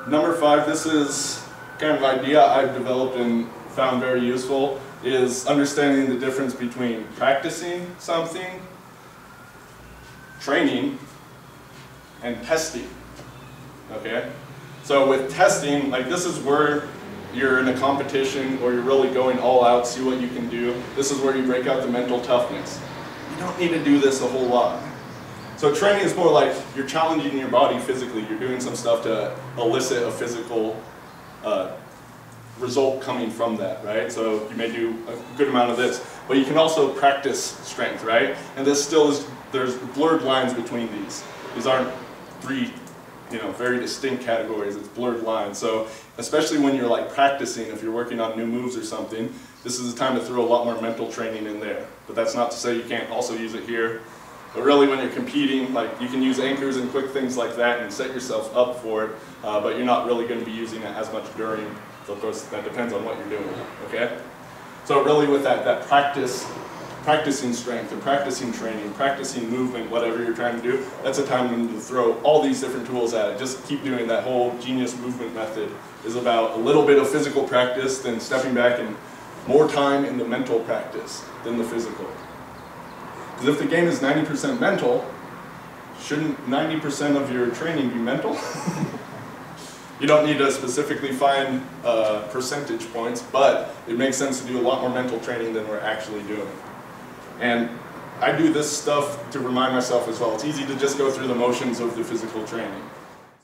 Number 5, this is kind of an idea I've developed and found very useful, is understanding the difference between practicing something, training, and testing. Okay? So with testing, like this is where you're in a competition or you're really going all out, see what you can do. This is where you break out the mental toughness. You don't need to do this a whole lot. So training is more like you're challenging your body physically. You're doing some stuff to elicit a physical result coming from that, right? So you may do a good amount of this, but you can also practice strength, right? And this still is, there's blurred lines between these. These aren't three, very distinct categories. It's blurred lines. So especially when you're like practicing, if you're working on new moves or something, this is the time to throw a lot more mental training in there. But that's not to say you can't also use it here. But really when you're competing, like you can use anchors and quick things like that and set yourself up for it, but you're not really going to be using it as much during. So of course that depends on what you're doing, okay? So really with that practicing strength or practicing training, practicing movement, whatever you're trying to do, that's a time when you throw all these different tools at it. Just keep doing that whole genius movement method is about a little bit of physical practice, then stepping back and more time in the mental practice than the physical. Because if the game is 90% mental, shouldn't 90% of your training be mental? You don't need to specifically find percentage points, but it makes sense to do a lot more mental training than we're actually doing. And I do this stuff to remind myself as well. It's easy to just go through the motions of the physical training.